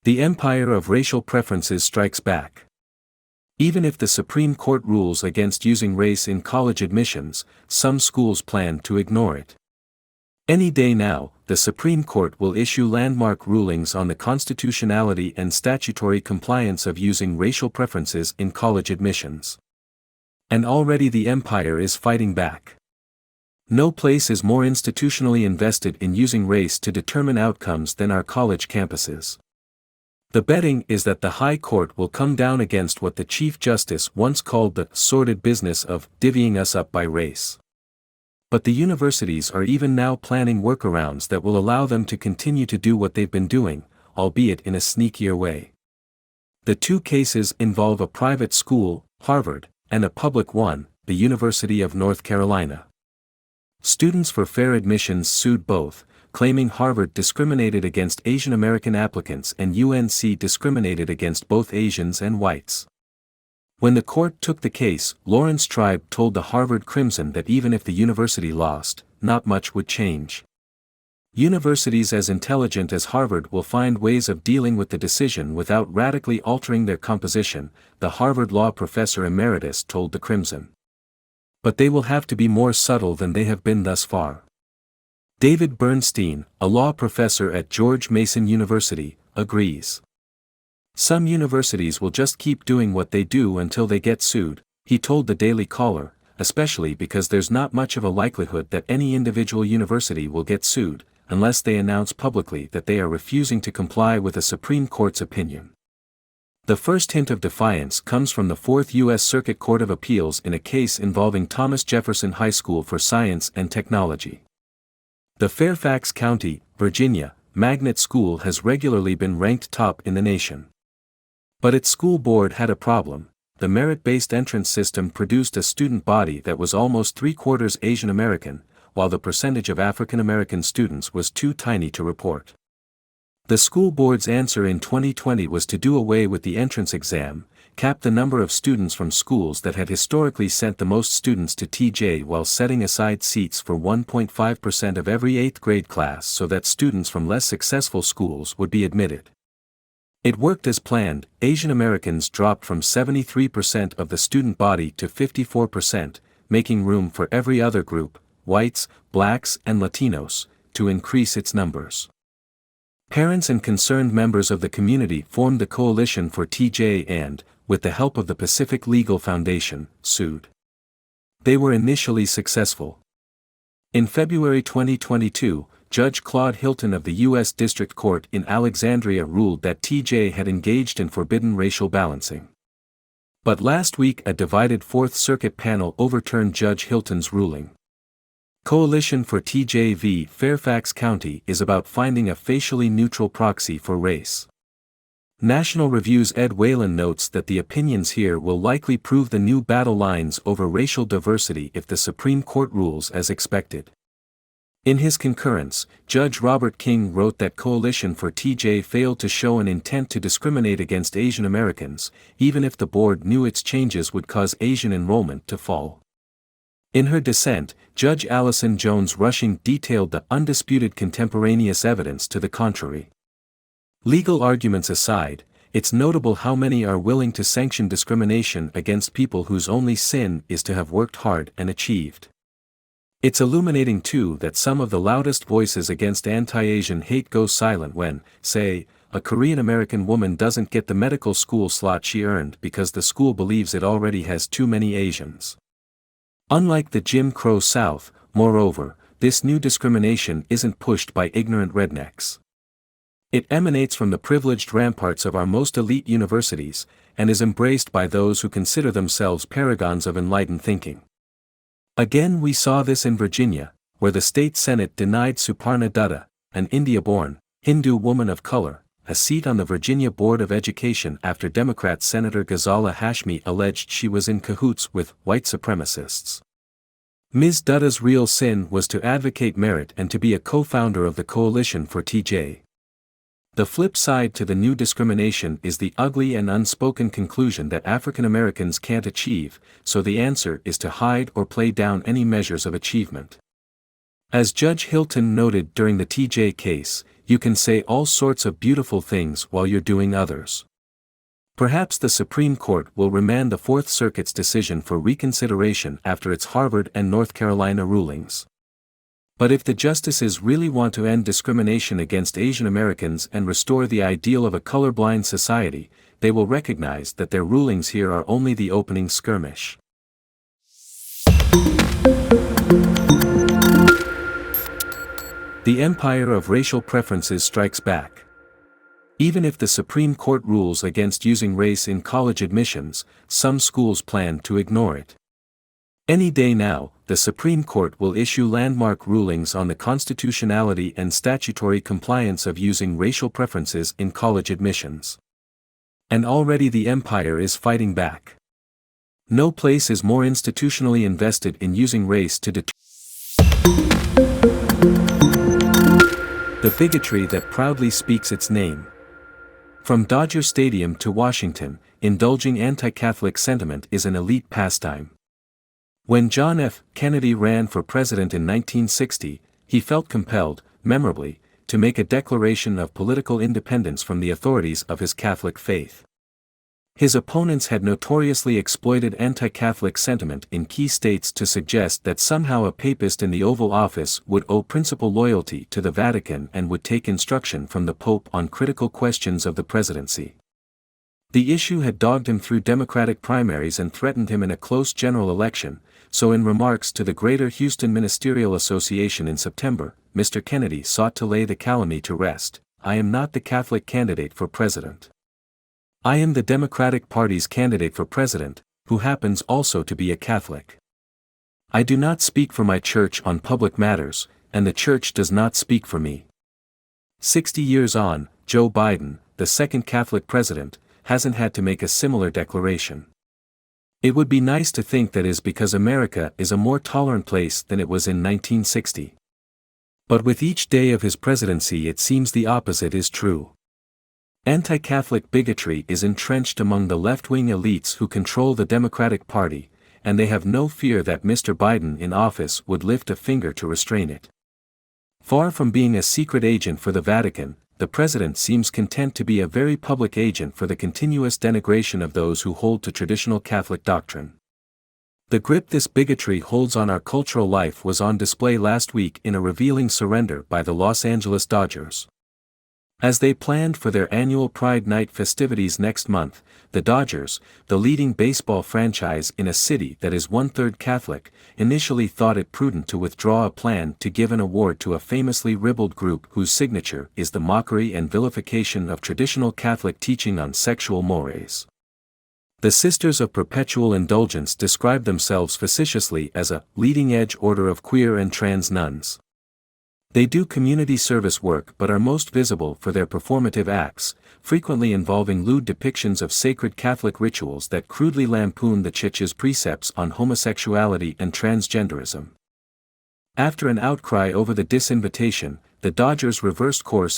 The empire of racial preferences strikes back. Even if the Supreme Court rules against using race in college admissions, some schools plan to ignore it. Any day now, the Supreme Court will issue landmark rulings on the constitutionality and statutory compliance of using racial preferences in college admissions. And already the empire is fighting back. No place is more institutionally invested in using race to determine outcomes than our college campuses. The betting is that the High Court will come down against what the Chief Justice once called the sordid business of divvying us up by race. But the universities are even now planning workarounds that will allow them to continue to do what they've been doing, albeit in a sneakier way. The two cases involve a private school, Harvard, and a public one, the University of North Carolina. Students for fair admissions sued both, claiming Harvard discriminated against Asian American applicants and UNC discriminated against both Asians and whites. When the court took the case, Lawrence Tribe told the Harvard Crimson that even if the university lost, not much would change. Universities as intelligent as Harvard will find ways of dealing with the decision without radically altering their composition, the Harvard law professor emeritus told the Crimson. But they will have to be more subtle than they have been thus far. David Bernstein, a law professor at George Mason University, agrees. Some universities will just keep doing what they do until they get sued, he told the Daily Caller, especially because there's not much of a likelihood that any individual university will get sued, unless they announce publicly that they are refusing to comply with a Supreme Court's opinion. The first hint of defiance comes from the Fourth U.S. Circuit Court of Appeals in a case involving Thomas Jefferson High School for Science and Technology. The Fairfax County, Virginia, magnet school has regularly been ranked top in the nation. But its school board had a problem. The merit-based entrance system produced a student body that was almost 3/4 Asian American, while the percentage of African American students was too tiny to report. The school board's answer in 2020 was to do away with the entrance exam, cap the number of students from schools that had historically sent the most students to TJ while setting aside seats for 1.5% of every 8th grade class so that students from less successful schools would be admitted. It worked as planned. Asian Americans dropped from 73% of the student body to 54%, making room for every other group, whites, blacks and Latinos, to increase its numbers. Parents and concerned members of the community formed the Coalition for TJ and, with the help of the Pacific Legal Foundation, sued. They were initially successful. In February 2022, Judge Claude Hilton of the U.S. District Court in Alexandria ruled that TJ had engaged in forbidden racial balancing. But last week a divided Fourth Circuit panel overturned Judge Hilton's ruling. Coalition for TJ v. Fairfax County is about finding a facially neutral proxy for race. National Review's Ed Whalen notes that the opinions here will likely prove the new battle lines over racial diversity if the Supreme Court rules as expected. In his concurrence, Judge Robert King wrote that Coalition for TJ failed to show an intent to discriminate against Asian Americans, even if the board knew its changes would cause Asian enrollment to fall. In her dissent, Judge Allison Jones Rushing detailed the undisputed contemporaneous evidence to the contrary. Legal arguments aside, it's notable how many are willing to sanction discrimination against people whose only sin is to have worked hard and achieved. It's illuminating too that some of the loudest voices against anti-Asian hate go silent when, say, a Korean American woman doesn't get the medical school slot she earned because the school believes it already has too many Asians. Unlike the Jim Crow South, moreover, this new discrimination isn't pushed by ignorant rednecks. It emanates from the privileged ramparts of our most elite universities, and is embraced by those who consider themselves paragons of enlightened thinking. Again we saw this in Virginia, where the state Senate denied Suparna Dutta, an India-born, Hindu woman of color, a seat on the Virginia Board of Education after Democrat Senator Ghazala Hashmi alleged she was in cahoots with white supremacists. Ms. Dutta's real sin was to advocate merit and to be a co-founder of the Coalition for TJ. The flip side to the new discrimination is the ugly and unspoken conclusion that African Americans can't achieve, so the answer is to hide or play down any measures of achievement. As Judge Hilton noted during the TJ case, you can say all sorts of beautiful things while you're doing others. Perhaps the Supreme Court will remand the Fourth Circuit's decision for reconsideration after its Harvard and North Carolina rulings. But if the justices really want to end discrimination against Asian Americans and restore the ideal of a colorblind society, they will recognize that their rulings here are only the opening skirmish. The empire of racial preferences strikes back. Even if the Supreme Court rules against using race in college admissions, some schools plan to ignore it. Any day now, the Supreme Court will issue landmark rulings on the constitutionality and statutory compliance of using racial preferences in college admissions. And already the empire is fighting back. No place is more institutionally invested in using race to deter the bigotry that proudly speaks its name. From Dodger Stadium to Washington, indulging anti-Catholic sentiment is an elite pastime. When John F. Kennedy ran for president in 1960, he felt compelled, memorably, to make a declaration of political independence from the authorities of his Catholic faith. His opponents had notoriously exploited anti-Catholic sentiment in key states to suggest that somehow a papist in the Oval Office would owe principal loyalty to the Vatican and would take instruction from the Pope on critical questions of the presidency. The issue had dogged him through Democratic primaries and threatened him in a close general election, so in remarks to the Greater Houston Ministerial Association in September, Mr. Kennedy sought to lay the calumny to rest. "I am not the Catholic candidate for president. I am the Democratic Party's candidate for president, who happens also to be a Catholic. I do not speak for my church on public matters, and the church does not speak for me." 60 years on, Joe Biden, the second Catholic president, hasn't had to make a similar declaration. It would be nice to think that is because America is a more tolerant place than it was in 1960. But with each day of his presidency it seems the opposite is true. Anti-Catholic bigotry is entrenched among the left-wing elites who control the Democratic Party, and they have no fear that Mr. Biden in office would lift a finger to restrain it. Far from being a secret agent for the Vatican, the president seems content to be a very public agent for the continuous denigration of those who hold to traditional Catholic doctrine. The grip this bigotry holds on our cultural life was on display last week in a revealing surrender by the Los Angeles Dodgers. As they planned for their annual Pride Night festivities next month, the Dodgers, the leading baseball franchise in a city that is one-third Catholic, initially thought it prudent to withdraw a plan to give an award to a famously ribald group whose signature is the mockery and vilification of traditional Catholic teaching on sexual mores. The Sisters of Perpetual Indulgence describe themselves facetiously as a leading-edge order of queer and trans nuns. They do community service work but are most visible for their performative acts, frequently involving lewd depictions of sacred Catholic rituals that crudely lampoon the Church's precepts on homosexuality and transgenderism. After an outcry over the disinvitation, the Dodgers reversed course